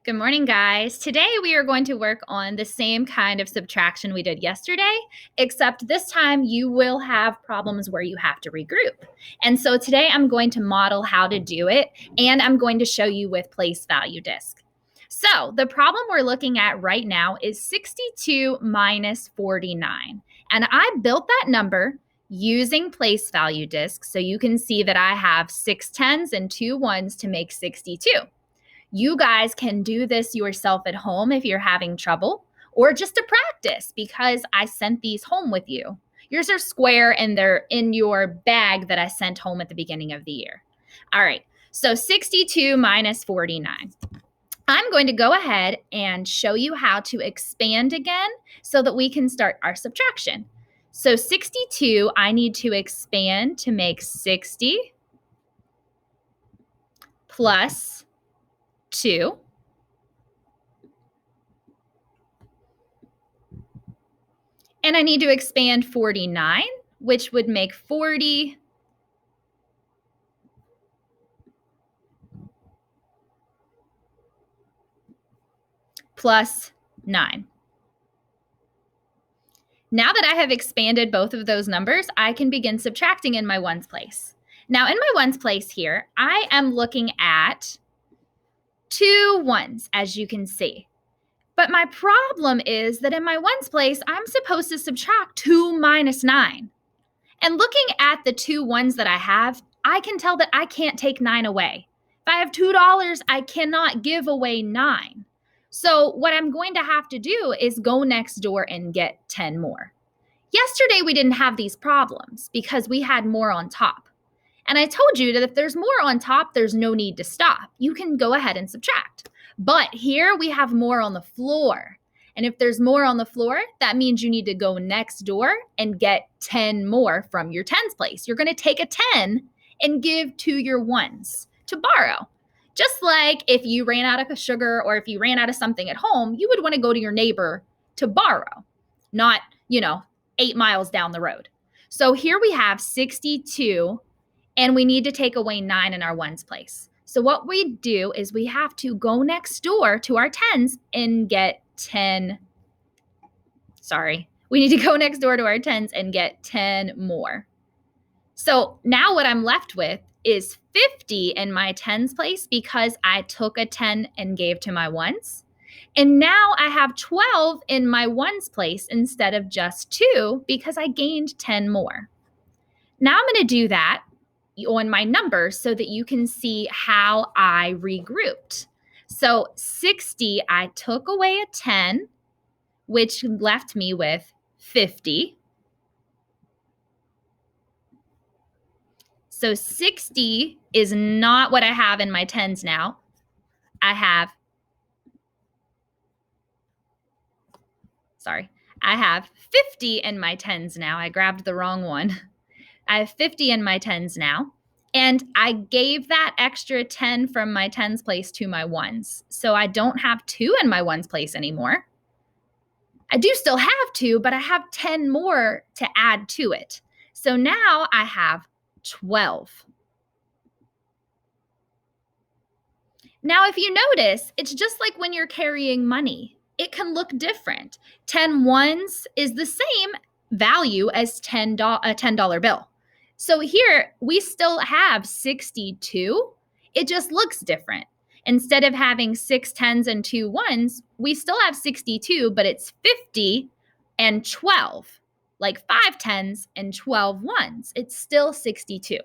Good morning, guys. Today we are going to work on the same kind of subtraction we did yesterday, except this time you will have problems where you have to regroup. And so today I'm going to model how to do it, and I'm going to show you with place value disk. So the problem we're looking at right now is 62 minus 49. And I built that number using place value disk, so you can see that I have 6 tens and 2 ones to make 62. You guys can do this yourself at home if you're having trouble, or just to practice because I sent these home with you. Yours are square and they're in your bag that I sent home at the beginning of the year. All right, so 62 minus 49. I'm going to go ahead and show you how to expand again so that we can start our subtraction. So 62, I need to expand to make 60 plus 2. And I need to expand 49, which would make 40 plus 9. Now that I have expanded both of those numbers, I can begin subtracting in my ones place. Now in my ones place here, I am looking at 2 ones, as you can see. But my problem is that in my ones place, I'm supposed to subtract 2 minus 9. And looking at the 2 ones that I have, I can tell that I can't take 9 away. If I have $2, I cannot give away 9. So what I'm going to have to do is go next door and get 10 more. Yesterday, we didn't have these problems because we had more on top. And I told you that if there's more on top, there's no need to stop. You can go ahead and subtract. But here we have more on the floor. And if there's more on the floor, that means you need to go next door and get 10 more from your tens place. You're going to take a 10 and give to your ones to borrow. Just like if you ran out of sugar or if you ran out of something at home, you would want to go to your neighbor to borrow, not, 8 miles down the road. So here we have 62, and we need to take away 9 in our ones place. So what we do is we have to go next door to our tens and get 10. We need to go next door to our tens and get 10 more. So now what I'm left with is 50 in my tens place because I took a 10 and gave to my ones. And now I have 12 in my ones place instead of just 2 because I gained 10 more. Now I'm going to do that on my numbers so that you can see how I regrouped. So 60, I took away a 10, which left me with 50. So 60 is not what I have in my tens now. I have 50 in my tens now. I grabbed the wrong one. I have 50 in my tens now. And I gave that extra 10 from my tens place to my ones. So I don't have 2 in my ones place anymore. I do still have 2, but I have 10 more to add to it. So now I have 12. Now, if you notice, it's just like when you're carrying money. It can look different. 10 ones is the same value as a $10 bill. So here, we still have 62. It just looks different. Instead of having 6 tens and 2 ones, we still have 62, but it's 50 and 12, like 5 tens and 12 ones. It's still 62.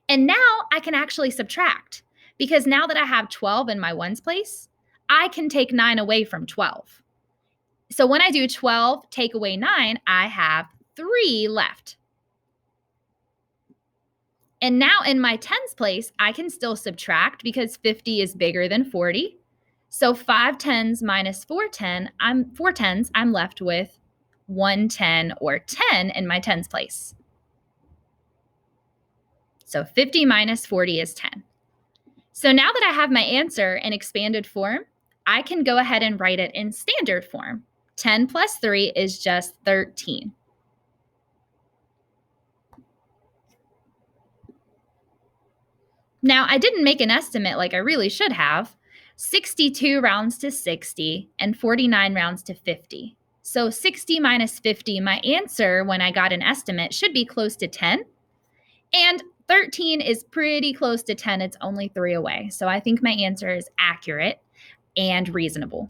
And now I can actually subtract because now that I have 12 in my ones place, I can take 9 away from 12. So when I do 12, take away 9, I have 3 left. And now in my tens place, I can still subtract because 50 is bigger than 40. So 5 tens minus 4 tens, I'm left with 110 or 10 in my tens place. So 50 minus 40 is 10. So now that I have my answer in expanded form, I can go ahead and write it in standard form. 10 plus 3 is just 13. Now, I didn't make an estimate like I really should have, 62 rounds to 60, and 49 rounds to 50. So 60 minus 50, my answer when I got an estimate should be close to 10. And 13 is pretty close to 10. It's only 3 away. So I think my answer is accurate and reasonable.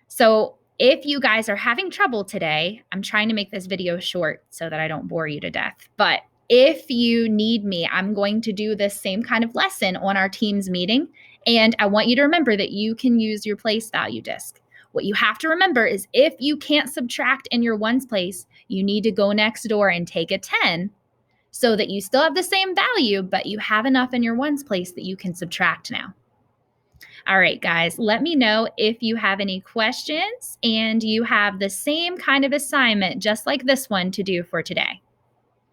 So if you guys are having trouble today, I'm trying to make this video short so that I don't bore you to death. But if you need me, I'm going to do this same kind of lesson on our Teams meeting. And I want you to remember that you can use your place value disc. What you have to remember is if you can't subtract in your ones place, you need to go next door and take a 10 so that you still have the same value, but you have enough in your ones place that you can subtract now. All right, guys, let me know if you have any questions and you have the same kind of assignment just like this one to do for today.